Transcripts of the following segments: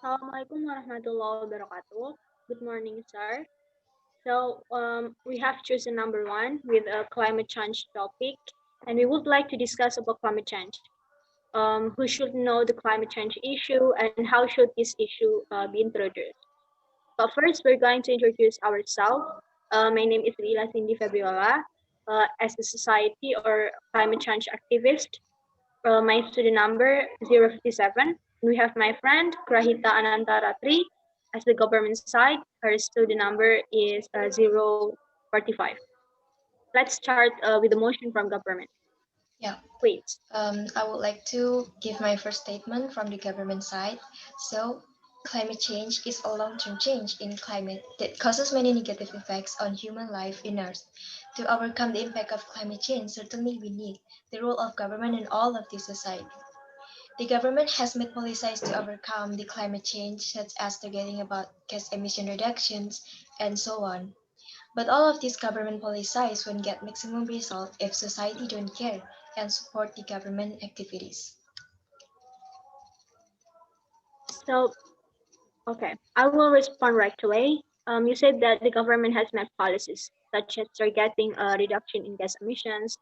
Assalamualaikum warahmatullahi wabarakatuh. Good morning, sir. We have chosen number one with a climate change topic, and we would like to discuss about climate change. Who should know the climate change issue and how should this issue be introduced? But first, we're going to introduce ourselves. My name is Cindy Febriola. As a society or climate change activist, my student number 057. We have my friend Grahita Ananta Ratri as the government side. Her student number is 045. Let's start with the motion from government. Yeah, Please. I would like to give my first statement from the government side. So, climate change is a long-term change in climate that causes many negative effects on human life in Earth. To overcome the impact of climate change, certainly we need the role of government and all of the society. The government has made policies to overcome the climate change, such as targeting about gas emission reductions and so on. But all of these government policies won't get maximum result if society don't care and support the government activities. So, okay, I will respond right away. You said that the government has made policies such as targeting a reduction in gas emissions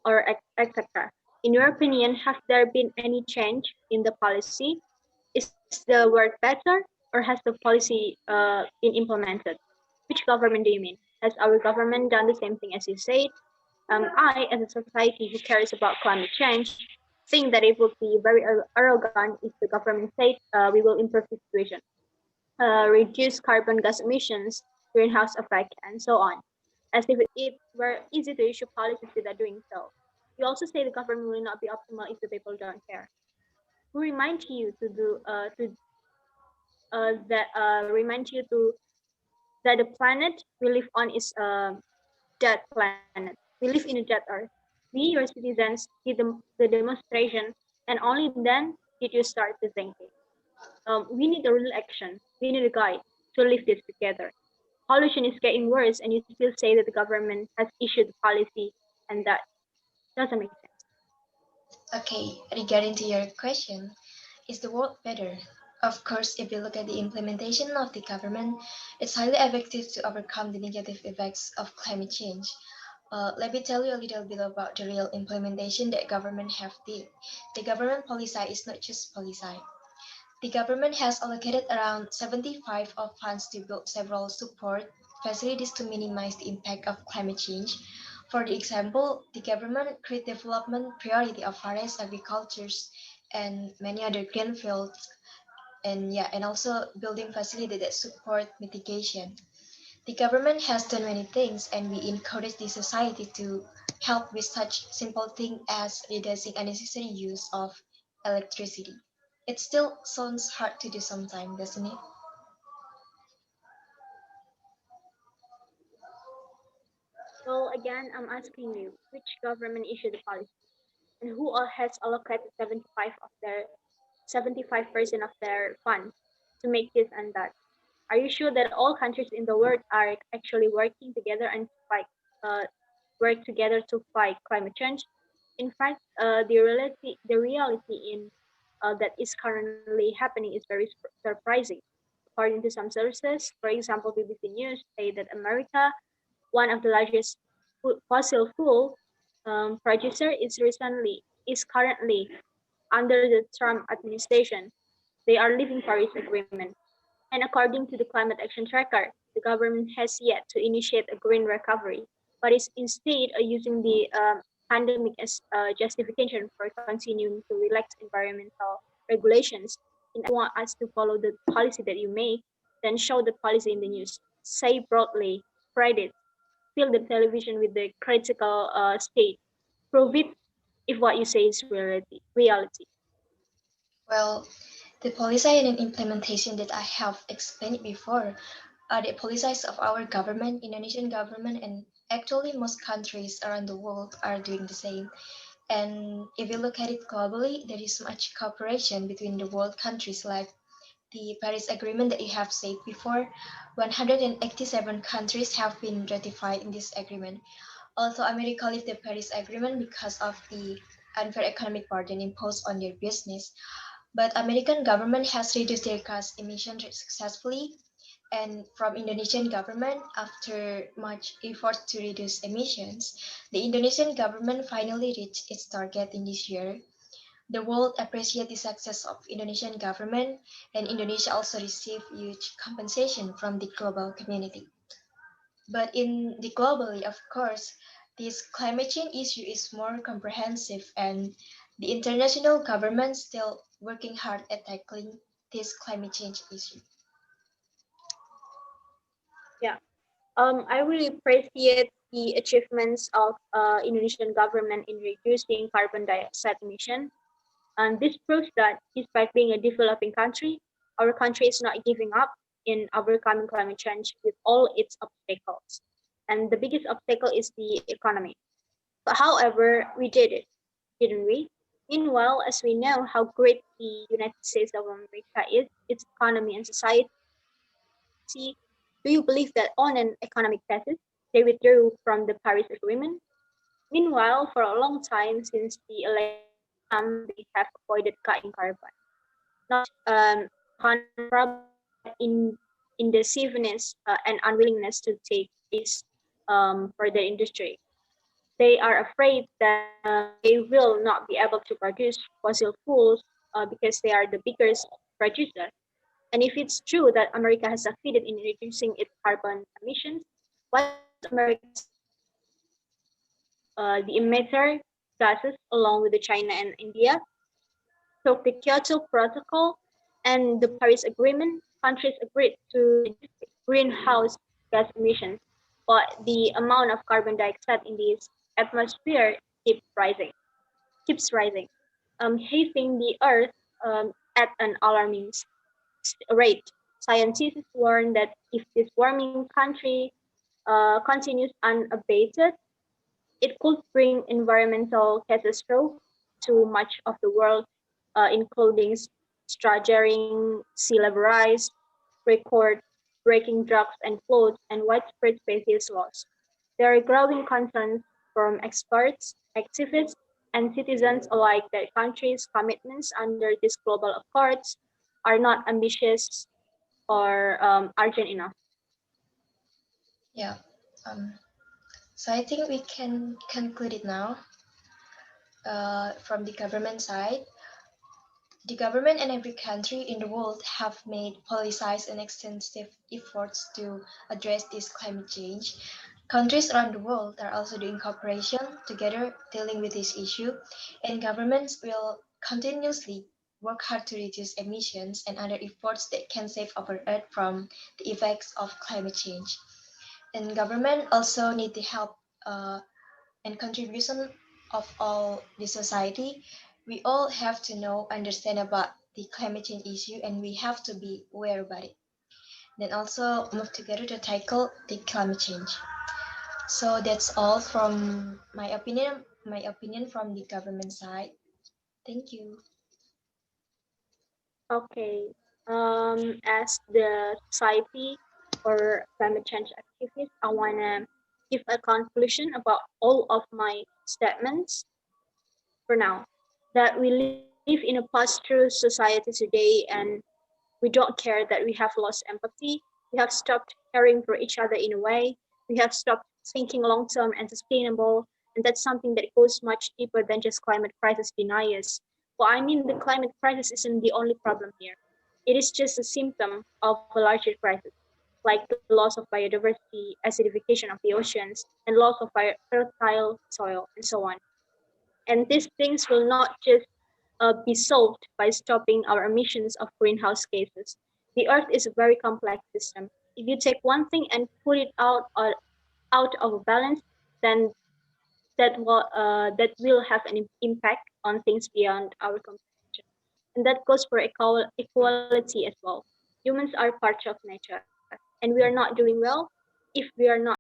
or etc. In your opinion, have there been any change in the policy? Is the work better or has the policy been implemented? Which government do you mean? Has our government done the same thing as you said? I, as a society who cares about climate change, think that it would be very arrogant if the government said we will improve the situation, reduce carbon gas emissions, greenhouse effect, and so on, as if it were easy to issue policies without doing so. You also say the government will not be optimal if the people don't care. Who reminds you to do that remind you to that the planet we live on is a dead planet. We live in a dead Earth. We, your citizens, did the demonstration, and only then did you start to thinking. We need a real action. We need a guide to live this together. Pollution is getting worse, and you still say that the government has issued policy, and that doesn't make sense. Okay, regarding to your question, is the world better? Of course, if you look at the implementation of the government, it's highly effective to overcome the negative effects of climate change. Let me tell you a little bit about the real implementation that government have did. The government policy is not just policy. The government has allocated around 75 of funds to build several support facilities to minimize the impact of climate change. For the example, the government create development priority of forest agricultures and many other green fields and also building facility that support mitigation. The government has done many things and we encourage the society to help with such simple thing as reducing unnecessary use of electricity. It still sounds hard to do sometimes, doesn't it? So again, I'm asking you, which government issued the policy, and who all has allocated 75% of their funds to make this and that? Are you sure that all countries in the world are actually working together and uh, work together to fight climate change? In fact, the reality in that is currently happening is very surprising. According to some sources, for example, BBC News say that America, one of the largest fossil fuel producer, is currently under the Trump administration. They are leaving Paris Agreement. And according to the Climate Action Tracker, the government has yet to initiate a green recovery, but is instead using the pandemic as justification for continuing to relax environmental regulations. And want us to follow the policy that you make, then show the policy in the news. Say broadly, spread it, fill the television with the critical state. Prove it if what you say is reality. Reality. Well, the policy and implementation that I have explained before are the policies of our government, Indonesian government, and actually most countries around the world are doing the same. And if you look at it globally, there is much cooperation between the world countries like the Paris Agreement that you have said before. 187 countries have been ratified in this agreement. Also, America left the Paris Agreement because of the unfair economic burden imposed on their business. But American government has reduced their gas emission rate successfully, and from Indonesian government, after much effort to reduce emissions, the Indonesian government finally reached its target in this year. The world appreciates the success of Indonesian government, and Indonesia also received huge compensation from the global community. But in the globally, of course, this climate change issue is more comprehensive, and the international government still working hard at tackling this climate change issue. Yeah. I really appreciate the achievements of Indonesian government in reducing carbon dioxide emission. And this proves that despite being a developing country, our country is not giving up in overcoming climate change with all its obstacles. And the biggest obstacle is the economy. But however, we did it, didn't we? Meanwhile, as we know how great the United States of America is, its economy and society, do you believe that on an economic basis, they withdrew from the Paris Agreement? Meanwhile, for a long time since the election of Trump, they have avoided cutting carbon. Not in economic problem, but in indecisiveness and unwillingness to take risks for their industry. They are afraid that they will not be able to produce fossil fuels because they are the biggest producer. And if it's true that America has succeeded in reducing its carbon emissions, why does America still the emitter gases along with the China and India? So the Kyoto Protocol and the Paris Agreement, countries agreed to reduce greenhouse gas emissions, but the amount of carbon dioxide in the atmosphere keeps rising, hitting the Earth at an alarming rate. Scientists warn that if this warming country continues unabated, it could bring environmental catastrophe to much of the world, including staggering sea level rise, record-breaking droughts and floods, and widespread species loss. There are growing concerns from experts, activists, and citizens alike that countries' commitments under these global accords are not ambitious or urgent enough. Yeah. Um, so I think we can conclude it now. From the government side, the government and every country in the world have made policies and extensive efforts to address this climate change. Countries around the world are also doing cooperation together dealing with this issue, and governments will continuously work hard to reduce emissions and other efforts that can save our Earth from the effects of climate change. And government also need the help and contribution of all the society. We all have to know, understand about the climate change issue, and we have to be aware about it. Then also move together to tackle the climate change. So that's all from my opinion. My opinion from the government side. Thank you. Okay. As the society or climate change activist, I wanna give a conclusion about all of my statements for now. That we live in a post-truth society today, and we don't care that we have lost empathy. We have stopped caring for each other in a way. We have stopped thinking long term and sustainable. And that's something that goes much deeper than just climate crisis deniers. Well, I mean, the climate crisis isn't the only problem here. It is just a symptom of a larger crisis, like the loss of biodiversity, acidification of the oceans, and loss of fertile soil, and so on. And these things will not just be solved by stopping our emissions of greenhouse gases. The Earth is a very complex system. If you take one thing and put it out of balance, then that will have an impact on things beyond our comprehension. And that goes for equality as well. Humans are part of nature, and we are not doing well if we are not